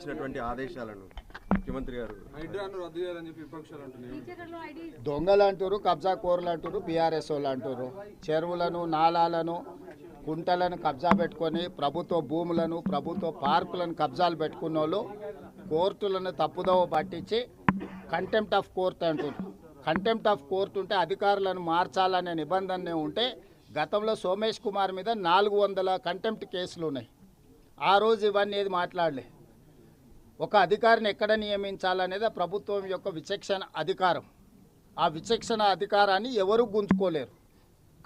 ఇచ్చినటువంటి ఆదేశాలను ముఖ్యమంత్రి గారు దొంగలు అంటారు, కబ్జా కోర్లు అంటారు, బీఆర్ఎస్ వాళ్ళు అంటారు. చెరువులను, నాలాలను, కుంటలను కబ్జా పెట్టుకొని ప్రభుత్వ భూములను, ప్రభుత్వ పార్కులను కబ్జాలు పెట్టుకున్న వాళ్ళు కోర్టులను తప్పుదోవ పట్టించి కంటెంప్ట్ ఆఫ్ కోర్ట్ అంటారు. కంటెంప్ట్ ఆఫ్ కోర్టు ఉంటే అధికారులను మార్చాలనే నిబంధన ఉంటే గతంలో సోమేష్ కుమార్ మీద 400 కంటెంప్ట్ కేసులు ఉన్నాయి. ఆ రోజు ఇవన్నీ ఏది మాట్లాడలే. ఒక అధికారిని ఎక్కడ నియమించాలనేది ప్రభుత్వం యొక్క విచక్షణ అధికారం. ఆ విచక్షణ అధికారాన్ని ఎవరు గుంజుకోలేరు.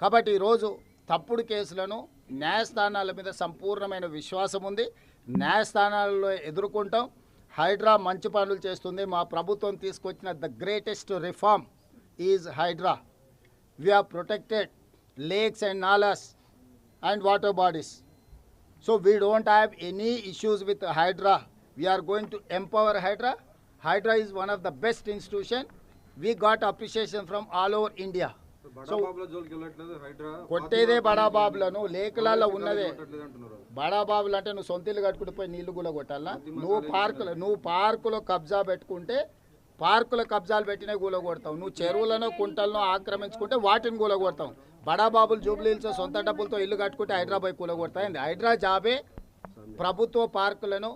కాబట్టి ఈరోజు తప్పుడు కేసులను న్యాయస్థానాల మీద సంపూర్ణమైన విశ్వాసం ఉంది. న్యాయస్థానాలలో ఎదుర్కొంటాం. హైడ్రా మంచి పనులు చేస్తుంది. మా ప్రభుత్వం తీసుకొచ్చిన the greatest reform is HYDRAA. We are protected lakes and nalas and water bodies. So we don't have any issues with Hydra. We are going to empower Hydra. Hydra is one of the best institution. We got appreciation from all over India. So కొట్టేదే బడాబాబులను లేకులలో ఉన్నదే. బడాబాబులు అంటే నువ్వు సొంతలు కట్టుకుంటూ పోయి నీళ్లు కూడా కొట్టాలా? నువ్వు పార్కులో కబ్జా పెట్టుకుంటే పార్కుల కబ్జాలు పెట్టినే కూలగొడతావు. నువ్వు చెరువులను కుంటలను ఆక్రమించుకుంటే వాటిని కూలగొడతావు. బడాబాబులు జూబ్లీహిల్స్ సొంత డబ్బులతో ఇల్లు కట్టుకుంటే హైదరాబాద్ కూలగొడతాయింది. హైడ్రా జాబే ప్రభుత్వ పార్కులను,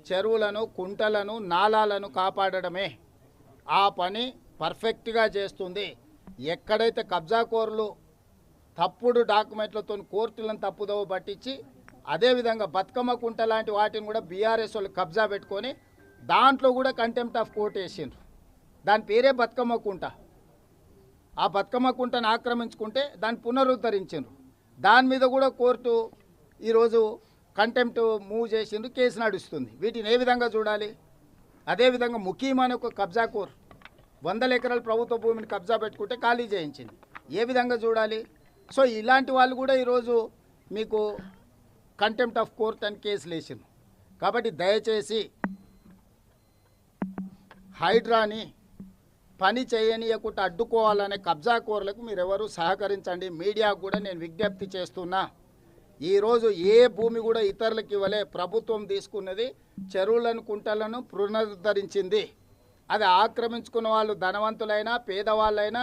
చెరువులను, కుంటలను, నాలాలను కాపాడడమే. ఆ పని పర్ఫెక్ట్గా చేస్తుంది. ఎక్కడైతే కబ్జాకోరులు తప్పుడు డాక్యుమెంట్లతో కోర్టులను తప్పుదోవ పట్టించి అదేవిధంగా బతుకమ్మ కుంట లాంటి వాటిని కూడా బీఆర్ఎస్ వాళ్ళు కబ్జా పెట్టుకొని దాంట్లో కూడా కంటెంప్ట్ ఆఫ్ కోర్ట్ వేసిండ్రు. దాని పేరే బతుకమ్మ కుంట. ఆ బతుకమ్మ కుంటను ఆక్రమించుకుంటే దాన్ని పునరుద్ధరించిండ్రు. దాని మీద కూడా కోర్టు ఈరోజు కంటెంప్ట్ మూవ్ చేసిండ్రు, కేసు నడుస్తుంది. వీటిని ఏ విధంగా చూడాలి? అదేవిధంగా ముఖ్యమైన ఒక కబ్జా కోర్ 100 ఎకరాల ప్రభుత్వ భూమిని కబ్జా పెట్టుకుంటే ఖాళీ చేయించింది. ఏ విధంగా చూడాలి? సో ఇలాంటి వాళ్ళు కూడా ఈరోజు మీకు కంటెంప్ట్ ఆఫ్ కోర్ట్ అని కేసులు వేసిండ్రు. కాబట్టి దయచేసి హైడ్రాని పని చేయనీయకుండా అడ్డుకోవాలనే కబ్జా కోర్లకు మీరెవరు సహకరించండి. మీడియాకు కూడా నేను విజ్ఞప్తి చేస్తున్నా. ఈరోజు ఏ భూమి కూడా ఇతరులకు ఇవ్వలే. ప్రభుత్వం తీసుకున్నది చెరువులను, కుంటలను పునరుద్ధరించింది. అది ఆక్రమించుకున్న వాళ్ళు ధనవంతులైనా పేదవాళ్ళైనా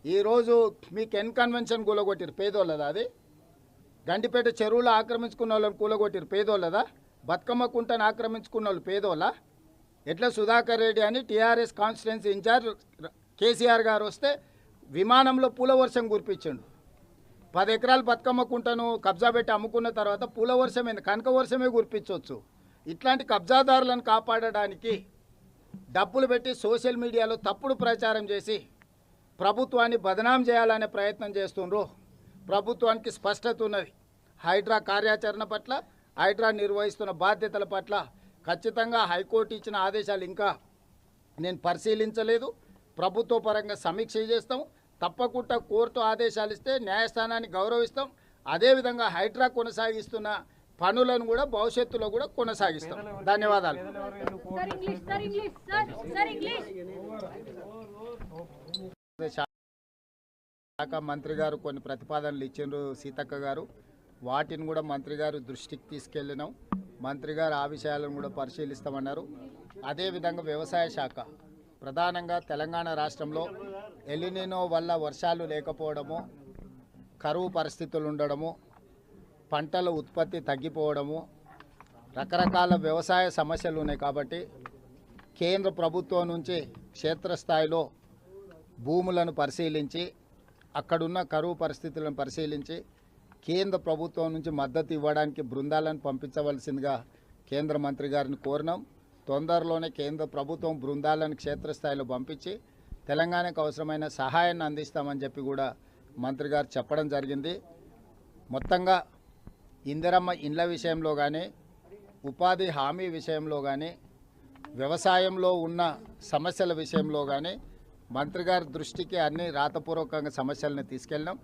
ఈరోజు మీకు కన్వెన్షన్ కూలగొట్టిరు. పేదోళ్ళదా? అది గండిపేట చెరువులు ఆక్రమించుకున్న వాళ్ళని కూలగొట్టిరు. పేదోళ్ళదా? బతుకమ్మ కుంటను ఆక్రమించుకున్న వాళ్ళు పేదోళ్ళ? ఎట్లా సుధాకర్ రెడ్డి అని టీఆర్ఎస్ కాన్స్టిట్యున్సీ ఇన్ఛార్జ్ కేసీఆర్ గారు వస్తే విమానంలో పూల వర్షం కురిపించండు. 10 ఎకరాల బతుకమ్మ కుంటను కబ్జా పెట్టి అమ్ముకున్న తర్వాత పూల వర్షం ఏంది, కనక వర్షమే కురిపించవచ్చు. ఇట్లాంటి కబ్జాదారులను కాపాడడానికి డబ్బులు పెట్టి సోషల్ మీడియాలో తప్పుడు ప్రచారం చేసి ప్రభుత్వాన్ని బదనాం చేయాలనే ప్రయత్నం చేస్తుండ్రు. ప్రభుత్వానికి స్పష్టత ఉన్నది. హైడ్రా కార్యాచరణ పట్ల, హైడ్రా నిర్వహిస్తున్న బాధ్యతల పట్ల ఖచ్చితంగా హైకోర్టు ఇచ్చిన ఆదేశాలు ఇంకా నేను పరిశీలించలేదు. ప్రభుత్వ పరంగా సమీక్ష చేస్తాం. తప్పకుండా కోర్టు ఆదేశాలు ఇస్తే న్యాయస్థానాన్ని గౌరవిస్తాం. అదేవిధంగా హైడ్రా కొనసాగిస్తున్న పనులను కూడా భవిష్యత్తులో కూడా కొనసాగిస్తాం. ధన్యవాదాలు. శాఖ మంత్రి గారు కొన్ని ప్రతిపాదనలు ఇచ్చిండ్రు సీతక్క గారు. వాటిని కూడా మంత్రి గారు దృష్టికి తీసుకెళ్ళినాం. మంత్రి గారు ఆ విషయాలను కూడా పరిశీలిస్తామన్నారు. అదేవిధంగా వ్యవసాయ శాఖ ప్రధానంగా తెలంగాణ రాష్ట్రంలో ఎలినినో వల్ల వర్షాలు లేకపోవడము, కరువు పరిస్థితులు ఉండడము, పంటల ఉత్పత్తి తగ్గిపోవడము, రకరకాల వ్యవసాయ సమస్యలు ఉన్నాయి. కాబట్టి కేంద్ర ప్రభుత్వం నుంచి క్షేత్రస్థాయిలో భూములను పరిశీలించి అక్కడున్న కరువు పరిస్థితులను పరిశీలించి కేంద్ర ప్రభుత్వం నుంచి మద్దతు ఇవ్వడానికి బృందాలను పంపించవలసిందిగా కేంద్ర మంత్రి గారిని కోరినాం. తొందరలోనే కేంద్ర ప్రభుత్వం బృందాలను క్షేత్రస్థాయిలో పంపించి తెలంగాణకు అవసరమైన సహాయాన్ని అందిస్తామని చెప్పి కూడా మంత్రి గారు చెప్పడం జరిగింది. మొత్తంగా ఇందిరమ్మ ఇండ్ల విషయంలో కానీ, ఉపాధి హామీ విషయంలో కానీ, వ్యవసాయంలో ఉన్న సమస్యల విషయంలో కానీ మంత్రి గారి దృష్టికి అన్ని రాతపూర్వకంగా సమస్యలను తీసుకెళ్ళినాం.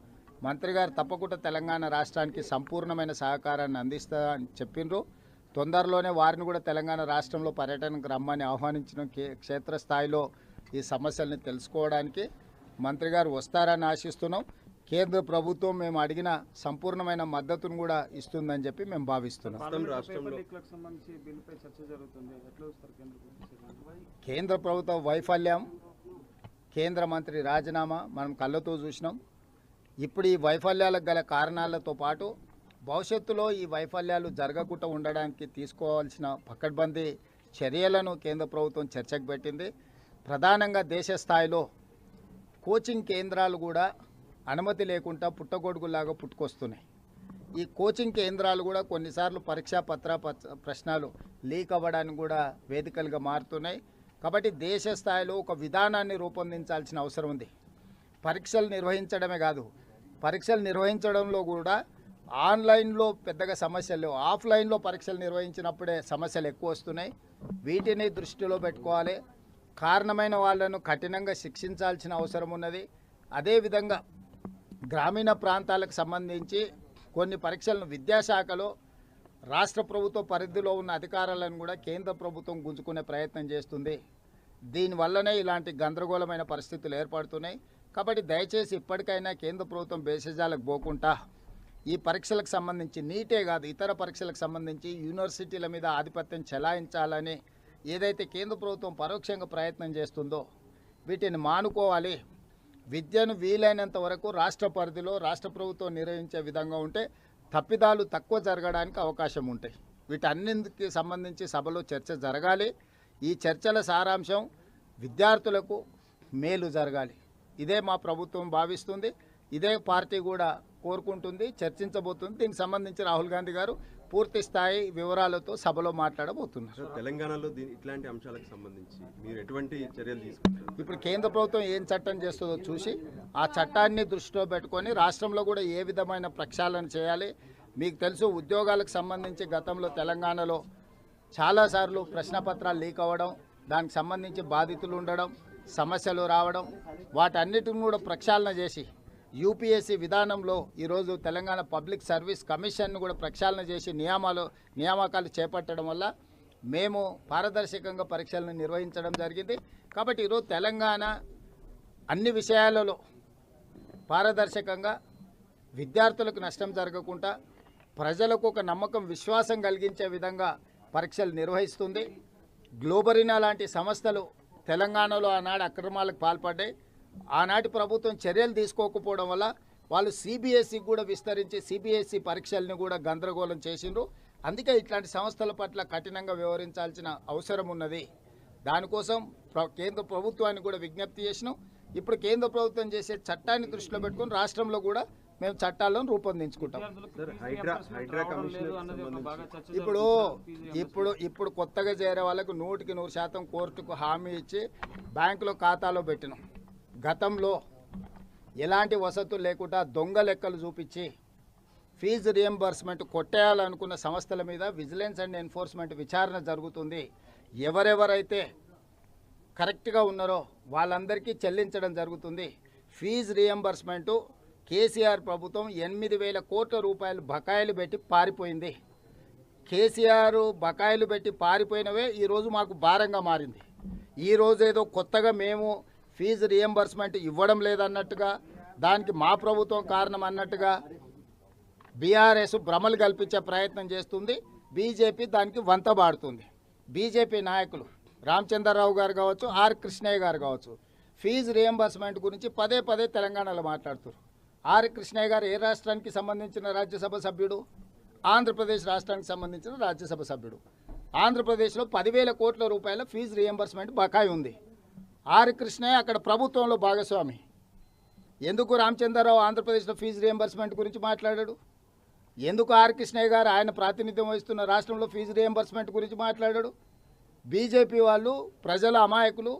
మంత్రి గారు తప్పకుండా తెలంగాణ రాష్ట్రానికి సంపూర్ణమైన సహకారాన్ని అందిస్తా అని చెప్పిండ్రు. తొందరలోనే వారిని కూడా తెలంగాణ రాష్ట్రంలో పర్యటనకు రమ్మని ఆహ్వానించిన క్షేత్రస్థాయిలో ఈ సమస్యల్ని తెలుసుకోవడానికి మంత్రి గారు వస్తారని ఆశిస్తున్నాం. కేంద్ర ప్రభుత్వం మేము అడిగిన సంపూర్ణమైన మద్దతును కూడా ఇస్తుందని చెప్పి మేము భావిస్తున్నాం. కేంద్ర ప్రభుత్వ వైఫల్యం, కేంద్ర మంత్రి రాజీనామా మనం కళ్ళతో చూసినాం. ఇప్పుడు ఈ వైఫల్యాలకు గల కారణాలతో పాటు భవిష్యత్తులో ఈ వైఫల్యాలు జరగకుండా ఉండడానికి తీసుకోవాల్సిన పకడ్బందీ చర్యలను కేంద్ర ప్రభుత్వం చర్చకు పెట్టింది. ప్రధానంగా దేశ స్థాయిలో కోచింగ్ కేంద్రాలు కూడా అనుమతి లేకుండా పుట్టగొడుగులాగా పుట్టుకొస్తున్నాయి. ఈ కోచింగ్ కేంద్రాలు కూడా కొన్నిసార్లు పరీక్షా ప్రశ్నలు లీక్ అవ్వడానికి కూడా వేదికలుగా మారుతున్నాయి. కాబట్టి దేశ స్థాయిలో ఒక విధానాన్ని రూపొందించాల్సిన అవసరం ఉంది. పరీక్షలు నిర్వహించడమే కాదు, పరీక్షలు నిర్వహించడంలో కూడా ఆన్లైన్లో పెద్దగా సమస్యలు లేవు, ఆఫ్లైన్లో పరీక్షలు నిర్వహించినప్పుడే సమస్యలు ఎక్కువ వస్తున్నాయి. వీటిని దృష్టిలో పెట్టుకోవాలి. కారణమైన వాళ్ళను కఠినంగా శిక్షించాల్సిన అవసరం ఉన్నది. అదేవిధంగా గ్రామీణ ప్రాంతాలకు సంబంధించి కొన్ని పరీక్షలను విద్యాశాఖలో రాష్ట్ర ప్రభుత్వ పరిధిలో ఉన్న అధికారాలను కూడా కేంద్ర ప్రభుత్వం గుంజుకునే ప్రయత్నం చేస్తుంది. దీనివల్లనే ఇలాంటి గందరగోళమైన పరిస్థితులు ఏర్పడుతున్నాయి. కాబట్టి దయచేసి ఇప్పటికైనా కేంద్ర ప్రభుత్వం భేషజాలకు పోకుండా ఈ పరీక్షలకు సంబంధించి నీటే కాదు ఇతర పరీక్షలకు సంబంధించి యూనివర్సిటీల మీద ఆధిపత్యం చెలాయించాలని ఏదైతే కేంద్ర ప్రభుత్వం పరోక్షంగా ప్రయత్నం చేస్తుందో వీటిని మానుకోవాలి. విద్యను వీలైనంత వరకు రాష్ట్ర పరిధిలో రాష్ట్ర ప్రభుత్వం నిర్వహించే విధంగా ఉంటే తప్పిదాలు తక్కువ జరగడానికి అవకాశం ఉంటాయి. వీటన్నింటికి సంబంధించి సభలో చర్చ జరగాలి. ఈ చర్చల సారాంశం విద్యార్థులకు మేలు జరగాలి. ఇదే మా ప్రభుత్వం భావిస్తుంది, ఇదే పార్టీ కూడా కోరుకుంటుంది, చర్చించబోతుంది. దీనికి సంబంధించి రాహుల్ గాంధీ గారు పూర్తి స్థాయి వివరాలతో సభలో మాట్లాడబోతున్నారు. తెలంగాణలో ఇట్లాంటి అంశాలకు సంబంధించి మీరు ఎటువంటి చర్యలు తీసుకుంటారు? ఇప్పుడు కేంద్ర ప్రభుత్వం ఏం చట్టం చేస్తుందో చూసి ఆ చట్టాన్ని దృష్టిలో పెట్టుకొని రాష్ట్రంలో కూడా ఏ విధమైన ప్రక్షాళన చేయాలి. మీకు తెలుసు, ఉద్యోగాలకు సంబంధించి గతంలో తెలంగాణలో చాలాసార్లు ప్రశ్నపత్రాలు లీక్ అవ్వడం, దానికి సంబంధించి బాధితులు ఉండడం, సమస్యలు రావడం, వాటన్నిటిని కూడా ప్రక్షాళన చేసి యూపీఎస్సీ విధానంలో ఈరోజు తెలంగాణ పబ్లిక్ సర్వీస్ కమిషన్ను కూడా ప్రక్షాళన చేసి నియామకాలు చేపట్టడం వల్ల మేము పారదర్శకంగా పరీక్షలను నిర్వహించడం జరిగింది. కాబట్టి ఈరోజు తెలంగాణ అన్ని విషయాలలో పారదర్శకంగా విద్యార్థులకు నష్టం జరగకుండా ప్రజలకు ఒక నమ్మకం, విశ్వాసం కలిగించే విధంగా పరీక్షలు నిర్వహిస్తుంది. గ్లోబరీనా లాంటి సంస్థలు తెలంగాణలో ఆనాడు అక్రమాలకు పాల్పడ్డాయి. ఆనాటి ప్రభుత్వం చర్యలు తీసుకోకపోవడం వల్ల వాళ్ళు సిబిఎస్ఈకి కూడా విస్తరించి సిబిఎస్ఈ పరీక్షల్ని కూడా గందరగోళం చేసిండ్రు. అందుకే ఇట్లాంటి సంస్థల పట్ల కఠినంగా వ్యవహరించాల్సిన అవసరం ఉన్నది. దానికోసం కేంద్ర ప్రభుత్వాన్ని కూడా విజ్ఞప్తి చేసినాం. ఇప్పుడు కేంద్ర ప్రభుత్వం చేసే చట్టాన్ని దృష్టిలో పెట్టుకుని రాష్ట్రంలో కూడా మేము చట్టాలను రూపొందించుకుంటాం. ఇప్పుడు కొత్తగా చేరే వాళ్ళకు 100% కోర్టుకు హామీ ఇచ్చి బ్యాంకులో ఖాతాలో పెట్టినాం. గతంలో ఎలాంటి వసతులు లేకుండా దొంగ లెక్కలు చూపించి ఫీజు రియంబర్స్మెంట్ కొట్టేయాలనుకున్న సంస్థల మీద విజిలెన్స్ అండ్ ఎన్ఫోర్స్మెంట్ విచారణ జరుగుతుంది. ఎవరెవరైతే కరెక్ట్గా ఉన్నారో వాళ్ళందరికీ చెల్లించడం జరుగుతుంది. ఫీజు రియంబర్స్మెంటు కేసీఆర్ ప్రభుత్వం 8,000 కోట్ల రూపాయలు బకాయిలు పెట్టి పారిపోయింది. కేసీఆర్ బకాయిలు పెట్టి పారిపోయినవే ఈరోజు మాకు భారంగా మారింది. ఈరోజు ఏదో కొత్తగా మేము ఫీజు రియంబర్స్మెంట్ ఇవ్వడం లేదన్నట్టుగా, దానికి మా ప్రభుత్వం కారణం అన్నట్టుగా బీఆర్ఎస్ భ్రమలు కల్పించే ప్రయత్నం చేస్తుంది. బీజేపీ దానికి వంతబాడుతుంది. బీజేపీ నాయకులు రామచంద్రరావు గారు కావచ్చు, ఆర్ కృష్ణయ్య గారు కావచ్చు, ఫీజు రియంబర్స్మెంట్ గురించి పదే పదే తెలంగాణలో మాట్లాడుతున్నారు. ఆర్ కృష్ణయ్య గారు ఏ రాష్ట్రానికి సంబంధించిన రాజ్యసభ సభ్యుడు? ఆంధ్రప్రదేశ్ రాష్ట్రానికి సంబంధించిన రాజ్యసభ సభ్యుడు. ఆంధ్రప్రదేశ్లో 10,000 కోట్ల రూపాయల ఫీజు రియంబర్స్మెంట్ బకాయి ఉంది. ఆర్ కృష్ణయ్య అక్కడ ప్రభుత్వంలో భాగస్వామి. ఎందుకు రామచంద్రరావు ఆంధ్రప్రదేశ్లో ఫీజు రియంబర్స్మెంట్ గురించి మాట్లాడాడు? ఎందుకు ఆర్ కృష్ణయ్య గారు ఆయన ప్రాతినిధ్యం వహిస్తున్న రాష్ట్రంలో ఫీజు రియంబర్స్మెంట్ గురించి మాట్లాడాడు? బీజేపీ వాళ్ళు ప్రజల అమాయకులు,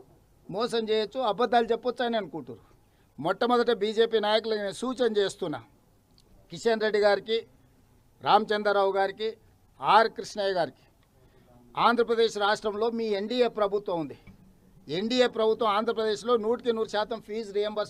మోసం చేయొచ్చు, అబద్ధాలు చెప్పొచ్చు అని అనుకుంటారు. మొట్టమొదట బీజేపీ నాయకులకు నేను సూచన చేస్తున్నా, కిషన్ రెడ్డి గారికి, రామచంద్రరావు గారికి, ఆర్ కృష్ణయ్య గారికి, ఆంధ్రప్రదేశ్ రాష్ట్రంలో మీ ఎన్డీఏ ప్రభుత్వం ఉంది. ఎన్డీఏ ప్రభుత్వం ఆంధ్రప్రదేశ్లో 100% ఫీజు రియంబర్స్మెంట్